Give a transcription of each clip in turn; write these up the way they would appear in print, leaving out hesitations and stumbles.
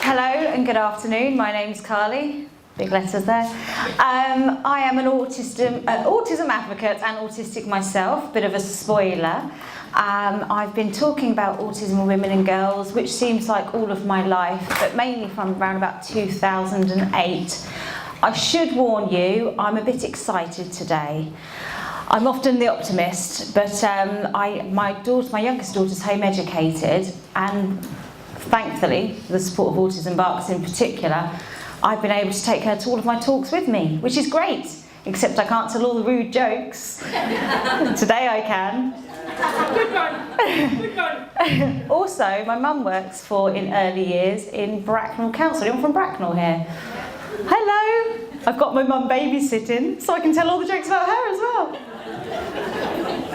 Hello and good afternoon. My name's Carly. Big letters there. I am an autism advocate and autistic myself, bit of a spoiler. I've been talking about autism in women and girls, which seems like all of my life, but mainly from around about 2008. I should warn you, I'm a bit excited today. I'm often the optimist, but my youngest daughter's home educated, and thankfully, with the support of Autism Barks in particular, I've been able to take her to all of my talks with me, which is great, except I can't tell all the rude jokes. Today I can. Good one. Also, my mum works in early years in Bracknell Council. Anyone from Bracknell here? Hello. I've got my mum babysitting, so I can tell all the jokes about her as well.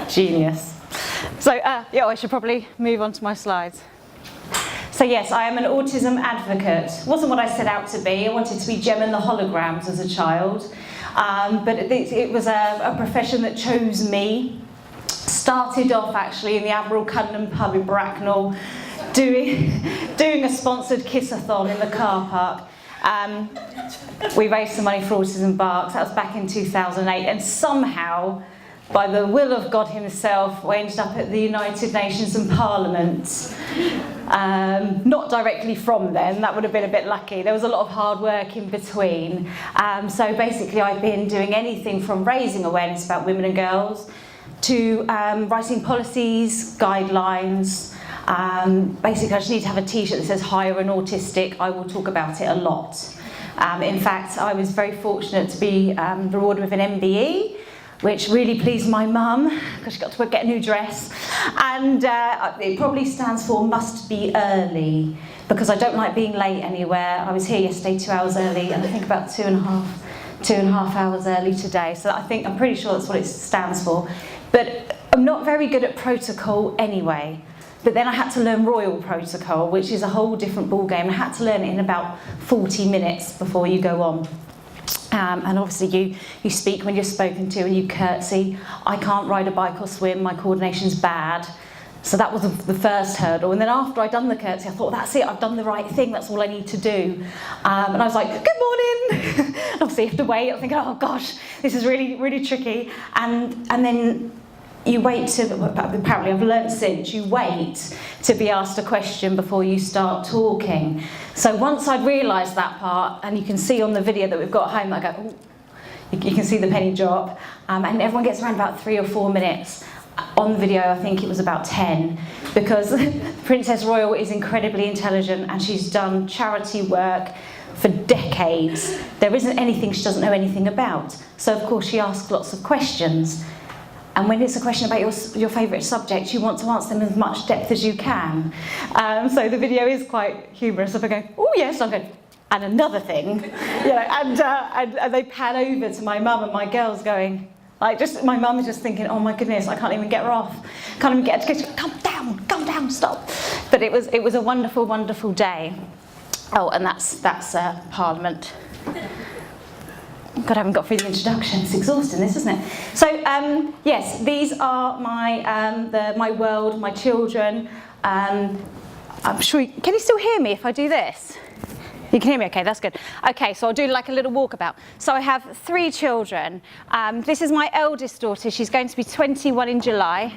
Genius. So, yeah, I should probably move on to my slides. So yes, I am an autism advocate. Wasn't what I set out to be. I wanted to be Gem and the Holograms as a child, but it was a profession that chose me. Started off actually in the Admiral Cunningham pub in Bracknell, doing a sponsored kiss-a-thon in the car park. We raised some money for Autism Barks. That was back in 2008, and somehow, by the will of God himself, we ended up at the United Nations and Parliament. Not directly from then, that would have been a bit lucky. There was a lot of hard work in between. So basically I've been doing anything from raising awareness about women and girls to writing policies, guidelines. Basically I just need to have a t-shirt that says hire an autistic. I will talk about it a lot. In fact, I was very fortunate to be rewarded with an MBE, which really pleased my mum because she got to get a new dress, and it probably stands for must be early, because I don't like being late anywhere. I was here yesterday 2 hours early, and I think about two and a half hours early today, so I'm pretty sure that's what it stands for. But I'm not very good at protocol anyway. But then I had to learn Royal Protocol, which is a whole different ballgame. I had to learn it in about 40 minutes before you go on. And obviously you speak when you're spoken to and you curtsy. I can't ride a bike or swim, my coordination's bad. So that was the first hurdle. And then after I'd done the curtsy, I thought, that's it, I've done the right thing, that's all I need to do. And I was like, good morning. Obviously you have to wait, I'm thinking, oh gosh, this is really, really tricky. And then you wait apparently I've learnt since, you wait to be asked a question before you start talking. So once I'd realised that part, and you can see on the video that we've got home, I go, ooh, you can see the penny drop, and everyone gets around about 3 or 4 minutes. On the video, I think it was about 10, because Princess Royal is incredibly intelligent and she's done charity work for decades. There isn't anything she doesn't know anything about. So of course she asks lots of questions. And when it's a question about your favourite subject, you want to answer them in as much depth as you can. So the video is quite humorous. If I go, oh yes, I'm going, and another thing, and they pan over to my mum and my girls going, my mum is just thinking, oh my goodness, I can't even get her off. Can't even get her to go, calm down, stop. But it was a wonderful, wonderful day. Oh, and that's Parliament. God, I haven't got through the introduction. It's exhausting, this, isn't it? So, yes, these are my world, my children. I'm sure can you still hear me if I do this? You can hear me, okay, that's good. Okay, so I'll do like a little walkabout. So I have 3 children. This is my eldest daughter. She's going to be 21 in July.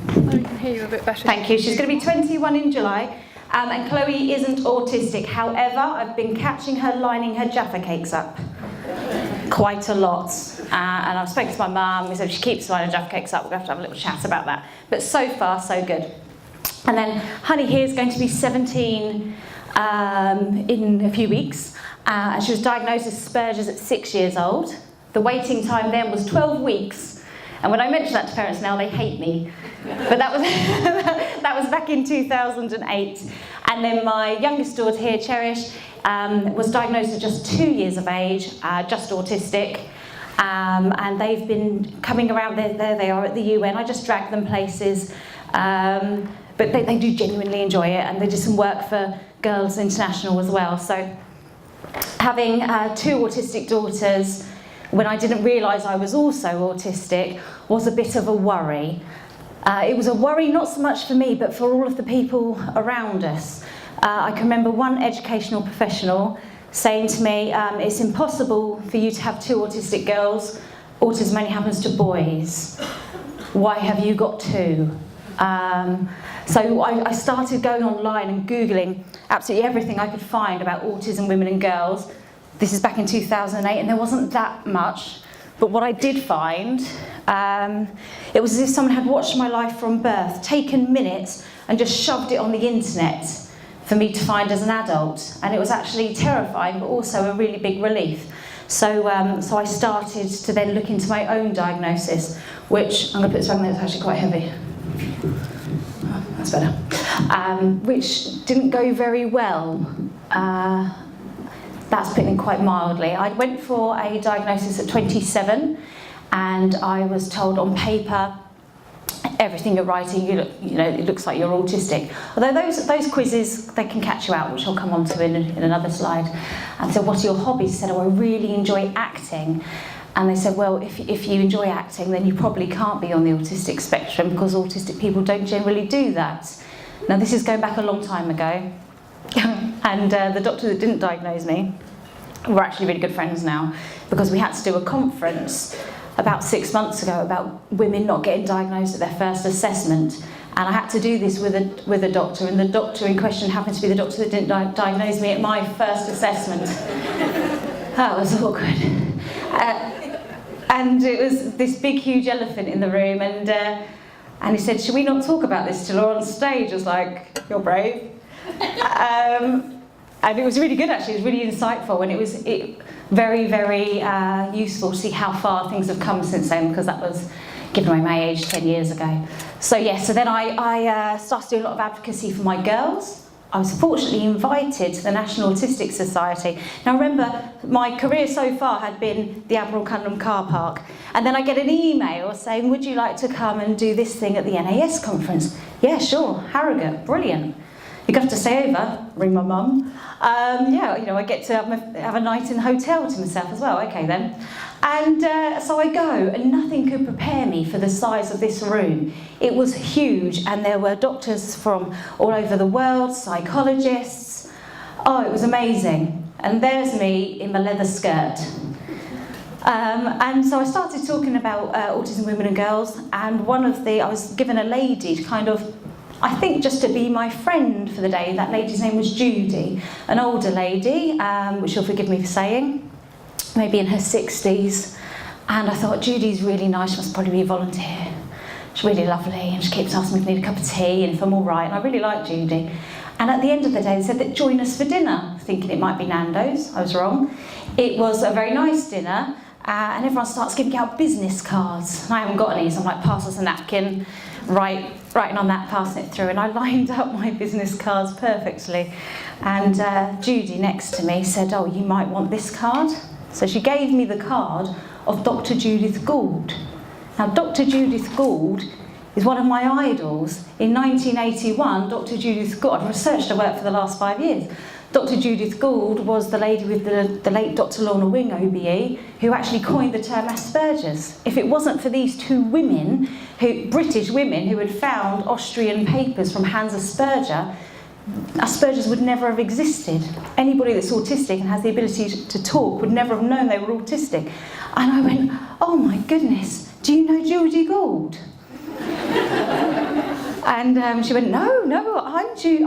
I can hear you a bit better. Thank you. She's going to be 21 in July. And Chloe isn't autistic. However, I've been catching her lining her Jaffa cakes up quite a lot. And I've spoken to my mum, so if she keeps lining Jaffa cakes up, we're going to have a little chat about that. But so far, so good. And then Honey here is going to be 17 in a few weeks. And she was diagnosed with Asperger's at 6 years old. The waiting time then was 12 weeks. And when I mention that to parents now, they hate me. But that was that was back in 2008. And then my youngest daughter here, Cherish, was diagnosed at just 2 years of age, just autistic. And they've been coming around, there they are at the UN. I just drag them places. But they do genuinely enjoy it, and they did some work for Girls International as well. So having 2 autistic daughters, when I didn't realise I was also autistic, was a bit of a worry. It was a worry not so much for me, but for all of the people around us. I can remember one educational professional saying to me, it's impossible for you to have 2 autistic girls. Autism only happens to boys. Why have you got 2? So I started going online and Googling absolutely everything I could find about autism, women and girls. This is back in 2008 and there wasn't that much. But what I did find, it was as if someone had watched my life from birth, taken minutes and just shoved it on the internet for me to find as an adult. And it was actually terrifying, but also a really big relief. So I started to then look into my own diagnosis, which, I'm going to put this back there, it's actually quite heavy. Oh, that's better. Which didn't go very well. That's putting it quite mildly. I went for a diagnosis at 27 and I was told on paper, everything you're writing, it looks like you're autistic. Although those quizzes, they can catch you out, which I'll come on to in another slide. And so, what are your hobbies? I said, I really enjoy acting. And they said, well, if you enjoy acting, then you probably can't be on the autistic spectrum because autistic people don't generally do that. Now, this is going back a long time ago. And the doctor that didn't diagnose me, we're actually really good friends now because we had to do a conference about 6 months ago about women not getting diagnosed at their first assessment. And I had to do this with a doctor, and the doctor in question happened to be the doctor that didn't diagnose me at my first assessment. That was awkward. And it was this big, huge elephant in the room, and he said, should we not talk about this till we're on stage? I was like, you're brave. And it was really good, actually. It was really insightful, and it was very, very useful to see how far things have come since then, because that was given away my age 10 years ago. So so then I started doing a lot of advocacy for my girls. I was fortunately invited to the National Autistic Society. Now remember, my career so far had been the Admiral Cunningham car park, and then I get an email saying, would you like to come and do this thing at the NAS conference? Yeah, sure, Harrogate, brilliant. You're going to have to stay over, ring my mum. I get to have a night in the hotel to myself as well, okay then. And so I go, and nothing could prepare me for the size of this room. It was huge, and there were doctors from all over the world, psychologists. Oh, it was amazing. And there's me in my leather skirt. And so I started talking about autism, women and girls, and I was given a lady to kind of, I think, just to be my friend for the day. That lady's name was Judy, an older lady, which you'll forgive me for saying, maybe in her 60s. And I thought, Judy's really nice, she must probably be a volunteer. She's really lovely, and she keeps asking me if I need a cup of tea and if I'm all right, and I really like Judy. And at the end of the day, they said that join us for dinner, thinking it might be Nando's. I was wrong. It was a very nice dinner, and everyone starts giving out business cards. And I haven't got any, so I'm like, pass us a napkin, writing on that, passing it through, and I lined up my business cards perfectly. And Judy next to me said, oh, you might want this card. So she gave me the card of Dr. Judith Gold. Now, Dr. Judith Gold is one of my idols. In 1981, Dr. Judith Gold, I've researched her work for the last 5 years. Dr. Judith Gold was the lady with the late Dr. Lorna Wing OBE, who actually coined the term Asperger's. If it wasn't for these 2 women, British women, who had found Austrian papers from Hans Asperger, Asperger's would never have existed. Anybody that's autistic and has the ability to talk would never have known they were autistic. And I went, oh my goodness, do you know Judy Gold? And she went, no, I'm Judy,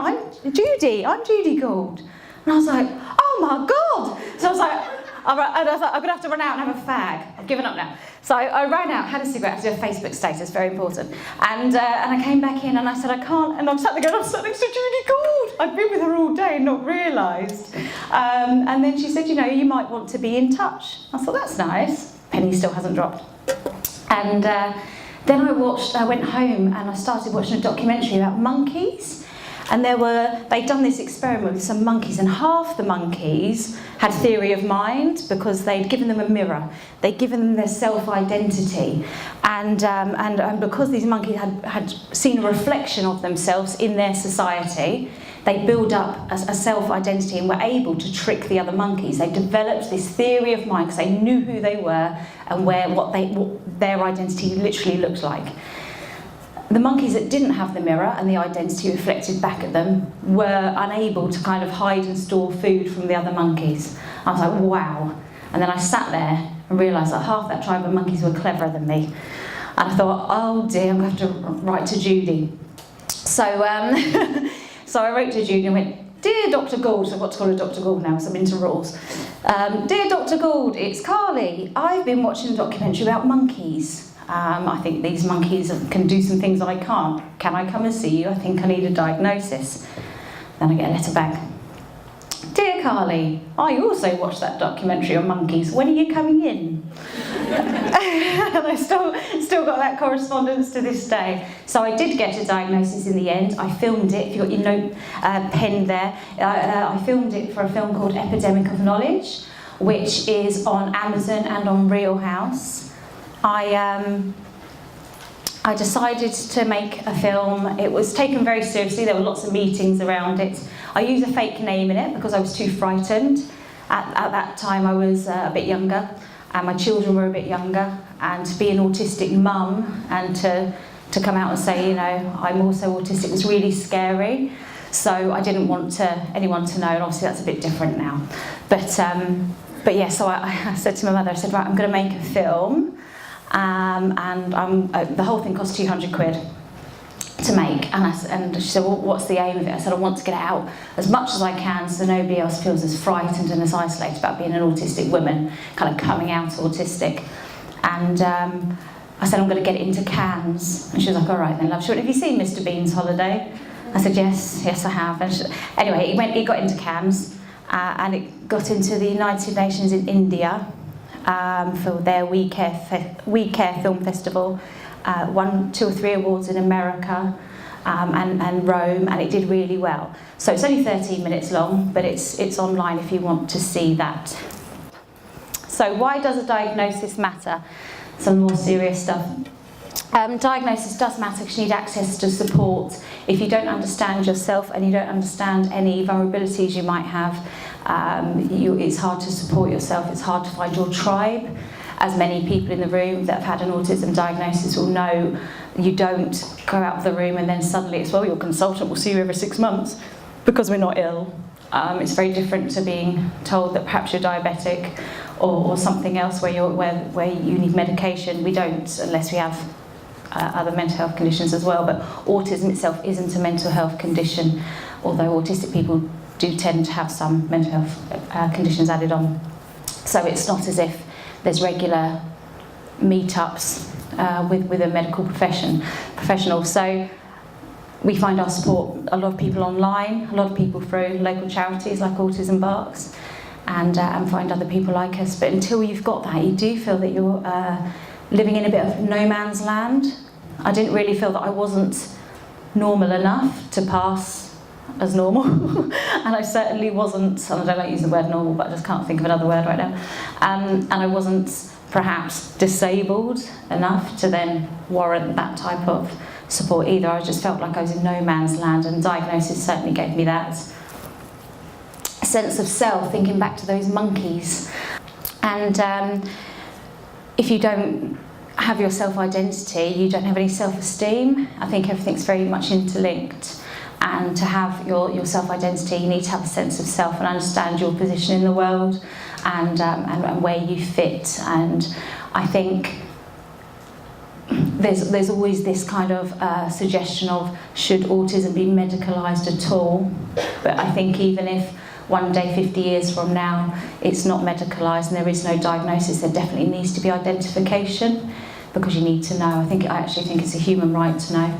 I'm Judy Gold. And I was like, oh my God. So I was like, I'm going to have to run out and have a fag. I've given up now. So I ran out, had a cigarette, I did a Facebook status, very important. And I came back in and I said, I can't, and I'm sat there going, I'm sat next to Judy Gold. I'd been with her all day and not realised. And then she said, you might want to be in touch. I thought, that's nice. Penny still hasn't dropped. And then I went home and I started watching a documentary about monkeys. And they'd done this experiment with some monkeys, and half the monkeys had theory of mind because they'd given them a mirror. They'd given them their self-identity. And because these monkeys had seen a reflection of themselves in their society, they built up a self-identity and were able to trick the other monkeys. They developed this theory of mind because they knew who they were and what their identity literally looked like. the monkeys that didn't have the mirror and the identity reflected back at them were unable to kind of hide and store food from the other monkeys. I was like, wow. And then I sat there and realised that half that tribe of monkeys were cleverer than me. And I thought, oh dear, I'm going to have to write to Judy. So, so I wrote to Judy and went, dear Dr. Gold, so I've got to call her Dr. Gold now, so I'm into rules. Dear Dr. Gold, it's Carly. I've been watching a documentary about monkeys. I think these monkeys can do some things that I can't. Can I come and see you? I think I need a diagnosis. Then I get a letter back. Dear Carly, I also watched that documentary on monkeys. When are you coming in? And I still got that correspondence to this day. So I did get a diagnosis in the end. I filmed it, if you've got your note pen there. I filmed it for a film called Epidemic of Knowledge, which is on Amazon and on Real House. I decided to make a film. It was taken very seriously. There were lots of meetings around it. I used a fake name in it because I was too frightened. At that time I was a bit younger and my children were a bit younger, and to be an autistic mum and to come out and say, you know, I'm also autistic was really scary. So I didn't want anyone to know, and obviously that's a bit different now. But yeah, so I said to my mother, I said, right, I'm going to make a film. And the whole thing cost 200 quid to make, and she said, well, what's the aim of it? I said, I want to get it out as much as I can so nobody else feels as frightened and as isolated about being an autistic woman, kind of coming out autistic. And I said, I'm going to get it into Cannes. And she was like, all right then, love. She went, have you seen Mr. Bean's Holiday? I said, yes, I have. And anyway, it got into Cannes, and it got into the United Nations in India, for their We Care Film Festival, won 2 or 3 awards in America, and Rome, and it did really well. So it's only 13 minutes long, but it's online if you want to see that. So why does a diagnosis matter? Some more serious stuff. Diagnosis does matter because you need access to support. If you don't understand yourself and you don't understand any vulnerabilities you might have, it's hard to support yourself, it's hard to find your tribe. As many people in the room that have had an autism diagnosis will know, you don't go out of the room and then suddenly it's, well, your consultant will see you every 6 months because we're not ill. It's very different to being told that perhaps you're diabetic or something else where you need medication. We don't, unless we have other mental health conditions as well, but autism itself isn't a mental health condition, although autistic people do tend to have some mental health conditions added on. So it's not as if there's regular meetups with a medical professional. So we find our support, a lot of people online, a lot of people through local charities like Autism Barks, and find other people like us. But until you've got that, you do feel that you're living in a bit of no man's land. I didn't really feel that I wasn't normal enough to pass as normal, and I certainly wasn't, and I don't like to use the word normal, but I just can't think of another word right now, and I wasn't perhaps disabled enough to then warrant that type of support either. I just felt like I was in no man's land, and diagnosis certainly gave me that sense of self, thinking back to those monkeys. And if you don't have your self-identity, you don't have any self-esteem. I think everything's very much interlinked. And to have your self-identity, you need to have a sense of self and understand your position in the world and where you fit. And I think there's always this kind of suggestion of, should autism be medicalised at all? But I think even if one day, 50 years from now, it's not medicalised and there is no diagnosis, there definitely needs to be identification, because you need to know. I actually think it's a human right to know.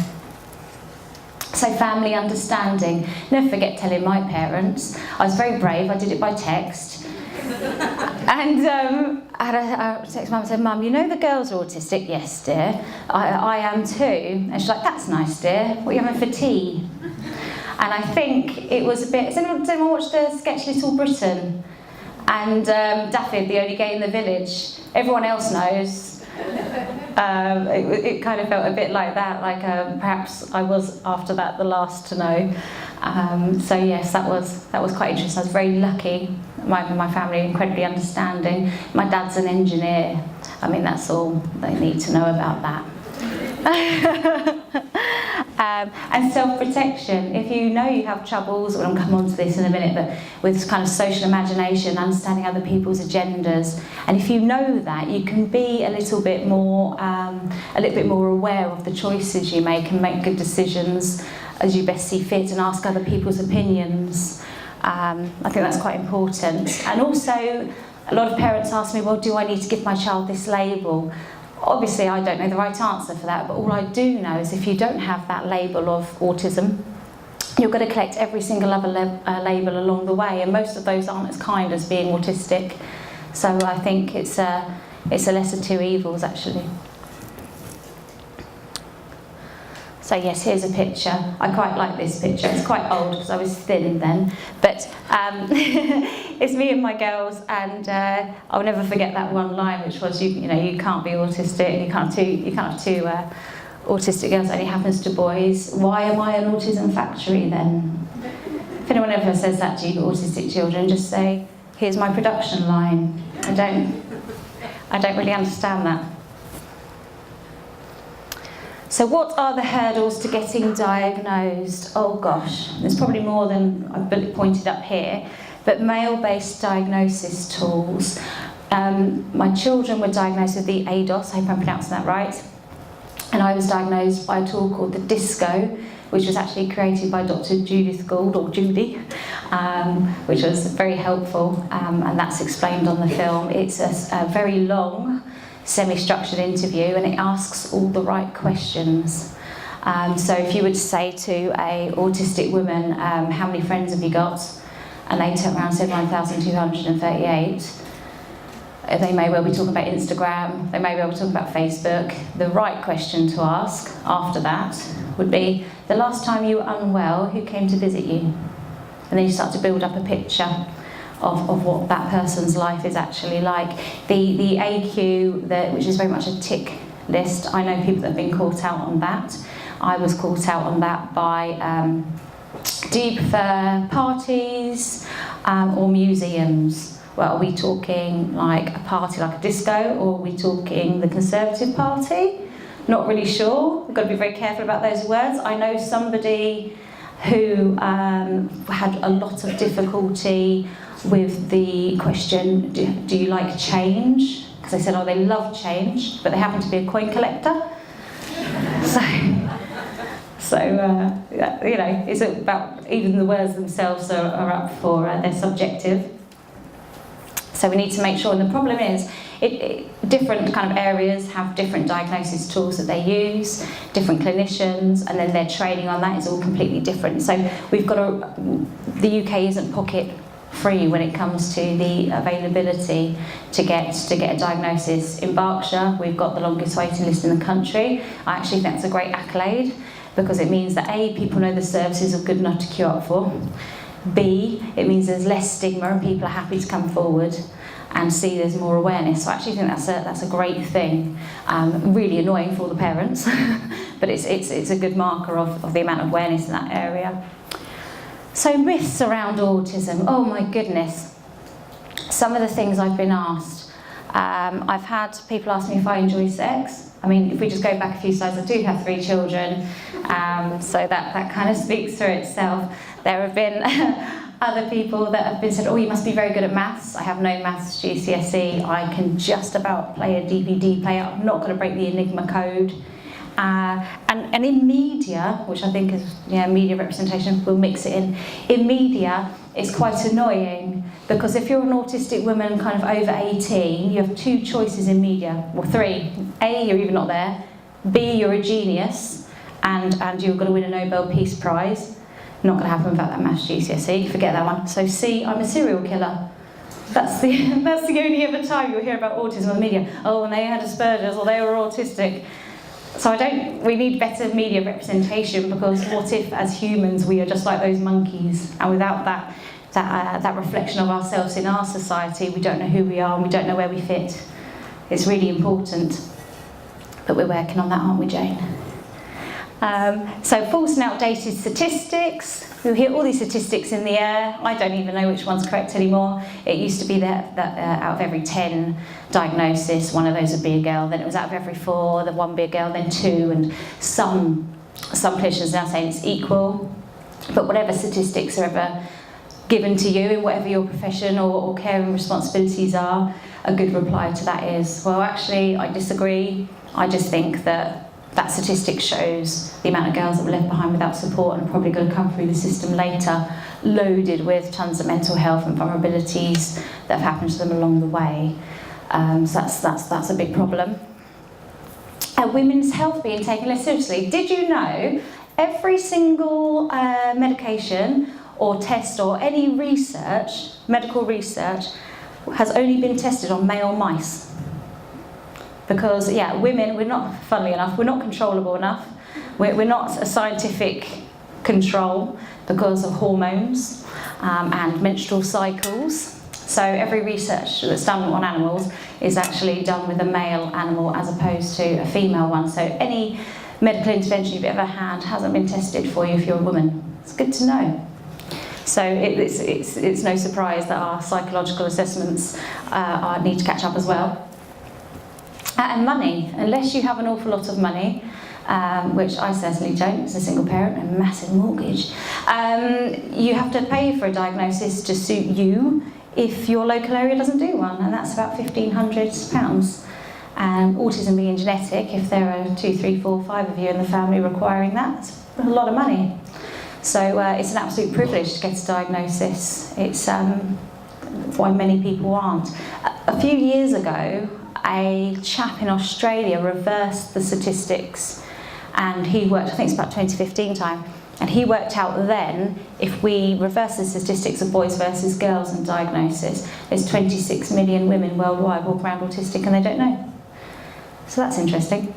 So family understanding. Never forget telling my parents. I was very brave, I did it by text. And I had a text mum and said, Mum, you know the girls are autistic? Yes, dear. I am too. And she's like, that's nice, dear. What are you having for tea? And I think it was a bit... Does anyone watch the sketch Little Britain? And Daffy, the only gay in the village. Everyone else knows. It kind of felt a bit like that, like perhaps I was, after that, the last to know. So yes, that was quite interesting. I was very lucky. My family are incredibly understanding. My dad's an engineer. I mean, that's all they need to know about that. And self-protection. If you know you have troubles, and I'll come on to this in a minute, but with kind of social imagination, understanding other people's agendas, and if you know that, you can be a little bit more aware of the choices you make and make good decisions as you best see fit, and ask other people's opinions. I think that's quite important. And also, a lot of parents ask me, well, do I need to give my child this label? Obviously, I don't know the right answer for that, but all I do know is if you don't have that label of autism, you're going to collect every single other label along the way, and most of those aren't as kind as being autistic. So I think it's a lesser of two evils, actually. So yes, here's a picture. I quite like this picture. It's quite old because I was thin then, but it's me and my girls, and I'll never forget that one line, which was, you know, you can't be autistic. You can't have two autistic girls. It only happens to boys. Why am I an autism factory then? If anyone ever says that to you, autistic children, just say, "Here's my production line." I don't really understand that. So what are the hurdles to getting diagnosed? Oh gosh, there's probably more than I've pointed up here, but male-based diagnosis tools. My children were diagnosed with the ADOS, I hope I'm pronouncing that right, and I was diagnosed by a tool called the DISCO, which was actually created by Dr. Judith Gold, or Judy, which was very helpful, and that's explained on the film. It's a very long, semi-structured interview, and it asks all the right questions. So if you were to say to a autistic woman, how many friends have you got? And they turn around and said 1,238. They may well be talking about Instagram, they may well be talking about Facebook. The right question to ask after that would be, the last time you were unwell, who came to visit you? And then you start to build up a picture of what that person's life is actually like. The AQ, which is very much a tick list, I know people that have been caught out on that. I was caught out on that by, do you prefer parties or museums? Well, are we talking like a party like a disco, or are we talking the Conservative Party? Not really sure. We've got to be very careful about those words. I know somebody who had a lot of difficulty with the question, do you like change? Because they said, oh, they love change, but they happen to be a coin collector. So you know, it's about, even the words themselves are up for, they're subjective. So we need to make sure, and the problem is, different kind of areas have different diagnosis tools that they use, different clinicians, and then their training on that is all completely different. So we've got the UK isn't pocket free when it comes to the availability to get a diagnosis. In Berkshire, we've got the longest waiting list in the country. I actually think that's a great accolade, because it means that A, people know the services are good enough to queue up for. B, it means there's less stigma and people are happy to come forward. And C, there's more awareness. So I actually think that's a great thing. Really annoying for all the parents, but it's a good marker of the amount of awareness in that area. So myths around autism. Oh my goodness. Some of the things I've been asked. I've had people ask me if I enjoy sex. I mean, if we just go back a few slides, I do have 3 children, so that kind of speaks for itself. There have been other people that have been said, oh, you must be very good at maths. I have no maths GCSE. I can just about play a DVD player. I'm not going to break the Enigma code. And in media, which I think is media representation, we'll mix it in. In media, it's quite annoying, because if you're an autistic woman kind of over 18, you have 2 choices in media, or 3. A, you're even not there. B, you're a genius, and you're going to win a Nobel Peace Prize. Not going to happen without that maths GCSE, forget that one. So C, I'm a serial killer. That's the only other time you'll hear about autism in the media. Oh, and they had Asperger's, or they were autistic. So we need better media representation, because what if, as humans, we are just like those monkeys, and without that reflection of ourselves in our society, we don't know who we are and we don't know where we fit. It's really important. But we're working on that, aren't we, Jane? So false and outdated statistics. We hear all these statistics in the air. I don't even know which one's correct anymore. It used to be that out of every 10 diagnosis, one of those would be a girl. Then it was out of every 4, then 1 be a girl, then 2, and some Some clinicians are now saying it's equal, but whatever statistics are ever given to you in whatever your profession or caring responsibilities are, a good reply to that is, well, actually, I disagree. I just think that statistic shows the amount of girls that were left behind without support and are probably going to come through the system later, loaded with tons of mental health and vulnerabilities that have happened to them along the way. So that's a big problem. Women's health being taken less seriously. Did you know every single medication or test or any research, medical research, has only been tested on male mice? Because, yeah, women, we're not, funnily enough, we're not controllable enough. We're not a scientific control because of hormones and menstrual cycles. So every research that's done on animals is actually done with a male animal as opposed to a female one. So any medical intervention you've ever had hasn't been tested for you if you're a woman. It's good to know. So it's no surprise that our psychological assessments need to catch up as well. And money, unless you have an awful lot of money, which I certainly don't as a single parent, a massive mortgage, you have to pay for a diagnosis to suit you if your local area doesn't do one, and that's about £1,500. Autism being genetic, if there are 2, 3, 4, 5 of you in the family requiring that, it's a lot of money. So it's an absolute privilege to get a diagnosis. It's why many people aren't. A few years ago, a chap in Australia reversed the statistics, and he worked, I think it's about 2015 time, and he worked out then, if we reverse the statistics of boys versus girls and diagnosis, there's 26 million women worldwide walk around autistic and they don't know. So that's interesting.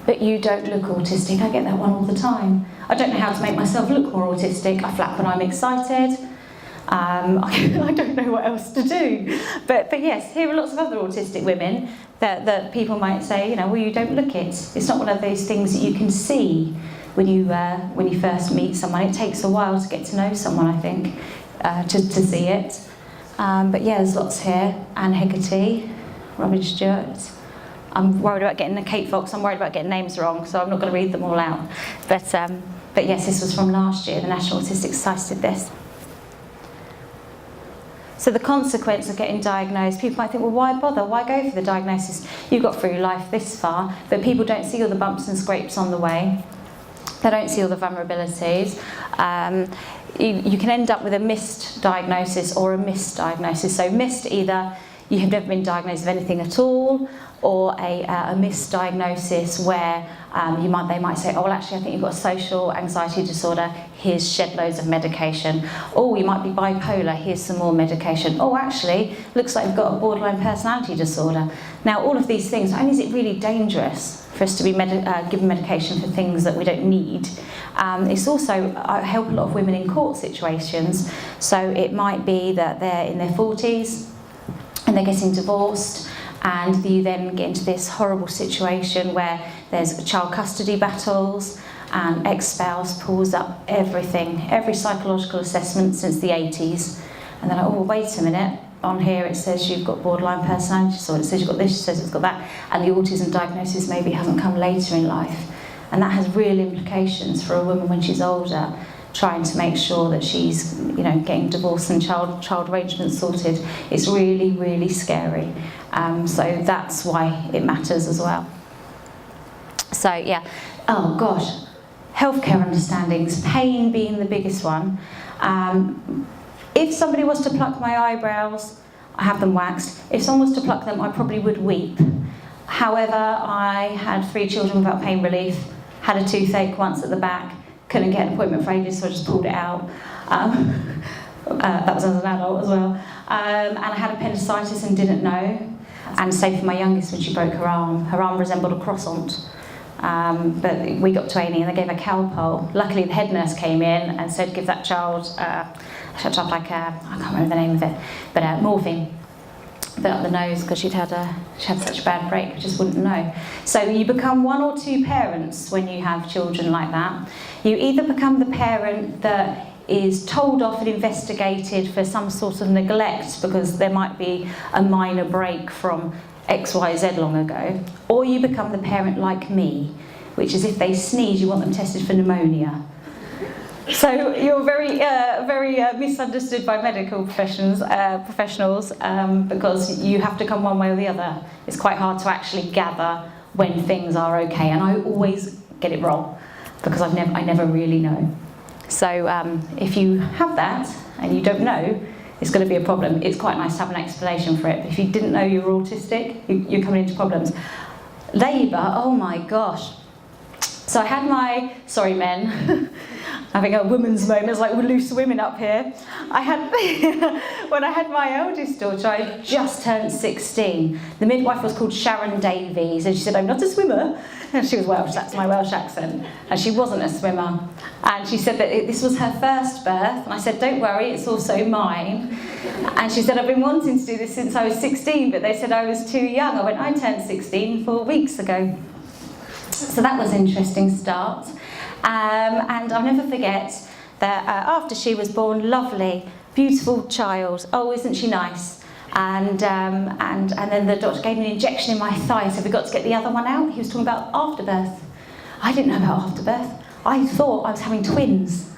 But you don't look autistic. I get that one all the time. I don't know how to make myself look more autistic. I flap when I'm excited. I don't know what else to do. But yes, here are lots of other autistic women that people might say, you know, well, you don't look it. It's not one of those things that you can see when you first meet someone. It takes a while to get to know someone, I think, to see it. But yeah, there's lots here. Anne Hegarty, Robin Stewart. I'm worried about getting Kate Fox. I'm worried about getting names wrong, so I'm not going to read them all out. But yes, this was from last year. The National Autistic Society did this. So the consequence of getting diagnosed, people might think, well, why bother? Why go for the diagnosis? You've got through life this far, but people don't see all the bumps and scrapes on the way. They don't see all the vulnerabilities. You can end up with a missed diagnosis or a misdiagnosis. So missed, either you have never been diagnosed with anything at all, or a misdiagnosis where they might say, oh, well, actually, I think you've got a social anxiety disorder, here's shed loads of medication. Oh, you might be bipolar, here's some more medication. Oh, actually, looks like you've got a borderline personality disorder. Now, all of these things, not only is it really dangerous for us to be given medication for things that we don't need, it's also help a lot of women in court situations. So it might be that they're in their 40s and they're getting divorced, and you then get into this horrible situation where there's child custody battles and ex-spouse pulls up everything, every psychological assessment since the 80s. And they're like, oh, well, wait a minute, on here it says you've got borderline personality disorder, it says you've got this, it says it's got that, and the autism diagnosis maybe hasn't come later in life. And that has real implications for a woman when she's older, trying to make sure that she's, you know, getting divorce and child arrangements sorted. It's really, really scary. So that's why it matters as well. So yeah, oh gosh, healthcare understandings, pain being the biggest one. If somebody was to pluck my eyebrows, I have them waxed. If someone was to pluck them, I probably would weep. However, I had 3 children without pain relief, had a toothache once at the back, couldn't get an appointment for ages, so I just pulled it out. That was as an adult as well. And I had appendicitis and didn't know. And same for my youngest when she broke her arm. Her arm resembled a croissant. But we got to A&E and they gave her Calpol. Luckily the head nurse came in and said, give that child, I can't remember the name of it, but morphine. Put up the nose because she'd had such a bad break, we just wouldn't know. So you become 1 or 2 parents when you have children like that. You either become the parent that is told off and investigated for some sort of neglect because there might be a minor break from XYZ long ago, or you become the parent like me, which is if they sneeze, you want them tested for pneumonia. So you're very misunderstood by medical professionals because you have to come one way or the other. It's quite hard to actually gather when things are okay, and I always get it wrong because I never really know. So if you have that and you don't know, it's going to be a problem. It's quite nice to have an explanation for it. But if you didn't know you were autistic, you're coming into problems. Labour, oh my gosh. So I had my, sorry men, having a woman's moment, it's like we're loose women up here. When I had my eldest daughter, I just turned 16. The midwife was called Sharon Davies, and she said, I'm not a swimmer. And she was Welsh, that's my Welsh accent. And she wasn't a swimmer. And she said that this was her first birth. And I said, don't worry, it's also mine. And she said, I've been wanting to do this since I was 16, but they said I was too young. I went, I turned 16 4 weeks ago. So that was an interesting start. And I'll never forget that after she was born, lovely, beautiful child. Oh, isn't she nice? And then the doctor gave me an injection in my thigh and said, we've got to get the other one out. He was talking about afterbirth. I didn't know about afterbirth. I thought I was having twins.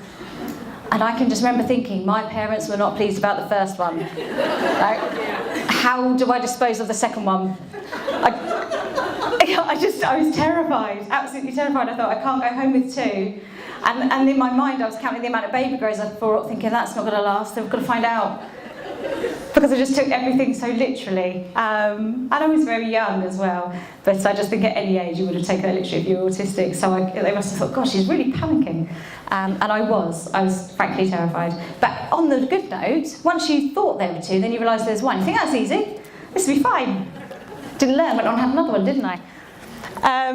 And I can just remember thinking, my parents were not pleased about the first one. Like, how do I dispose of the second one? I was terrified, absolutely terrified. I thought, I can't go home with two. And in my mind, I was counting the amount of baby grows I brought, thinking, that's not going to last, I've got to find out. Because I just took everything so literally. And I was very young as well. But I just think at any age, you would have taken it literally if you were autistic. So they must have thought, gosh, she's really panicking. And I was frankly terrified. But on the good note, once you thought there were two, then you realise there's one. You think, that's easy, this will be fine. Didn't learn, went on and had another one, didn't I?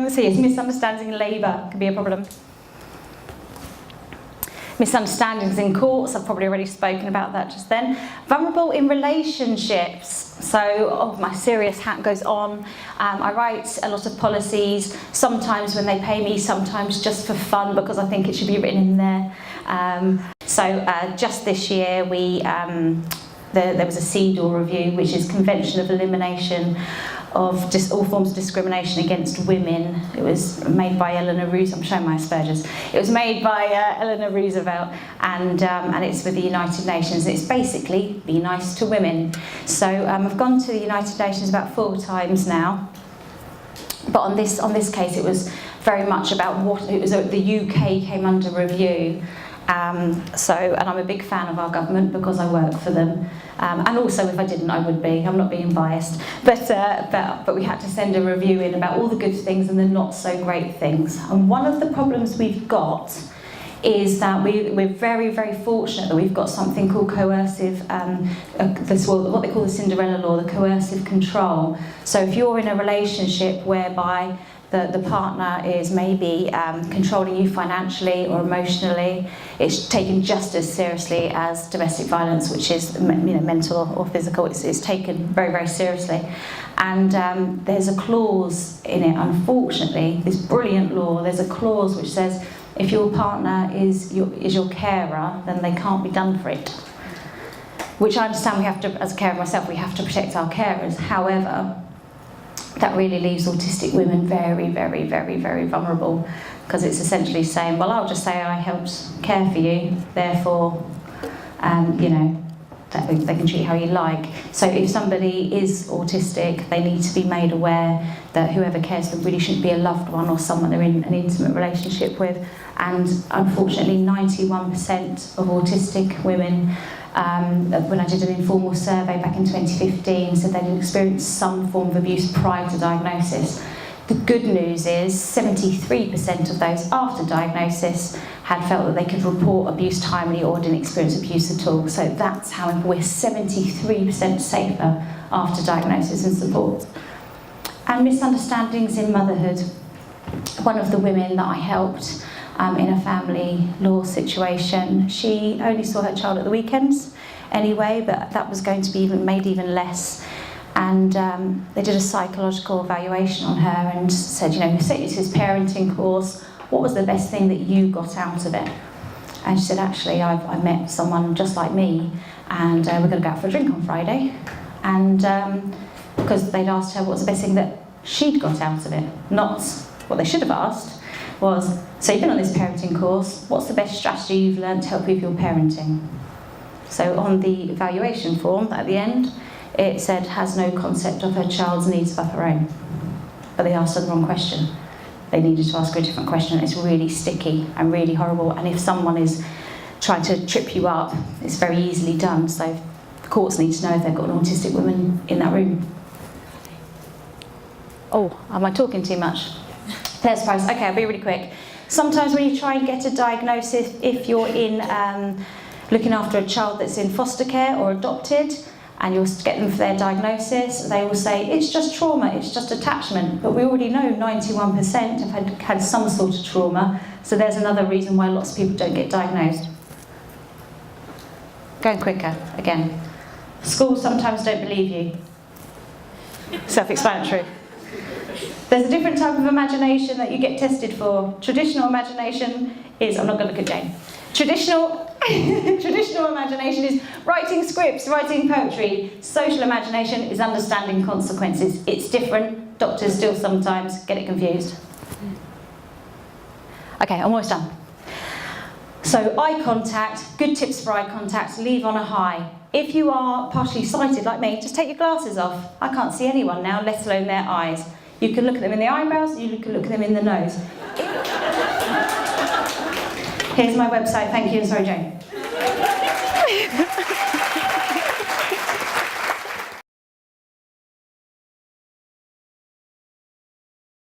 So yes, misunderstanding in labour can be a problem. Misunderstandings in courts, I've probably already spoken about that just then. Vulnerable in relationships. So, my serious hat goes on. I write a lot of policies, sometimes when they pay me, sometimes just for fun because I think it should be written in there. Just this year there was a CEDAW review, which is Convention of Elimination of just all forms of discrimination against women. It was made by Eleanor Roosevelt. I'm showing my Asperger's. It was made by Eleanor Roosevelt, and it's with the United Nations. It's basically be nice to women. So I've gone to the United Nations about 4 times now. But on this case, it was very much about what it was. The UK came under review. And I'm a big fan of our government because I work for them. And also, if I didn't, I would be. I'm not being biased. But we had to send a review in about all the good things and the not so great things. And one of the problems we've got is that we're very, very fortunate that we've got something called coercive, what they call the Cinderella law, the coercive control. So if you're in a relationship whereby the partner is maybe controlling you financially or emotionally, it's taken just as seriously as domestic violence, which is mental or physical. It's taken very, very seriously. And there's a clause in it, unfortunately, this brilliant law, there's a clause which says if your partner is your carer, then they can't be done for it. Which I understand we have to, as a carer myself, we have to protect our carers. However, that really leaves autistic women very, very, very, very vulnerable, because it's essentially saying, well, I'll just say I helped care for you, therefore, that they can treat you how you like. So if somebody is autistic, they need to be made aware that whoever cares for them really shouldn't be a loved one or someone they're in an intimate relationship with. And unfortunately, 91% of autistic women, when I did an informal survey back in 2015, said they'd experienced some form of abuse prior to diagnosis. The good news is 73% of those after diagnosis had felt that they could report abuse timely or didn't experience abuse at all. So that's how we're 73% safer after diagnosis and support. And misunderstandings in motherhood. One of the women that I helped in a family law situation, she only saw her child at the weekends anyway, but that was going to be made even less. And they did a psychological evaluation on her and said, we sent you to this parenting course, what was the best thing that you got out of it? And she said, actually, I met someone just like me, and we're going to go out for a drink on Friday. And because they'd asked her what's the best thing that she'd got out of it, not what they should have asked was, so you've been on this parenting course, what's the best strategy you've learned to help you with your parenting? So on the evaluation form at the end, it said has no concept of her child's needs above her own. But they asked her the wrong question. They needed to ask her a different question. It's really sticky and really horrible. And if someone is trying to trip you up, it's very easily done. So the courts need to know if they've got an autistic woman in that room. Oh, am I talking too much? There's price. Okay, I'll be really quick. Sometimes when you try and get a diagnosis, if you're in looking after a child that's in foster care or adopted, and you'll get them for their diagnosis, they will say, it's just trauma, it's just attachment. But we already know 91% have had some sort of trauma, so there's another reason why lots of people don't get diagnosed. Going quicker, again. Schools sometimes don't believe you. Self-explanatory. There's a different type of imagination that you get tested for. Traditional imagination is, I'm not going to look at Jane. Traditional imagination is writing scripts, writing poetry. Social imagination is understanding consequences. It's different. Doctors still sometimes get it confused. Okay, I'm almost done. So eye contact, good tips for eye contact, leave on a high. If you are partially sighted like me, just take your glasses off. I can't see anyone now, let alone their eyes. You can look at them in the eyebrows, you can look at them in the nose. Here's my website, thank you, and sorry, Jane.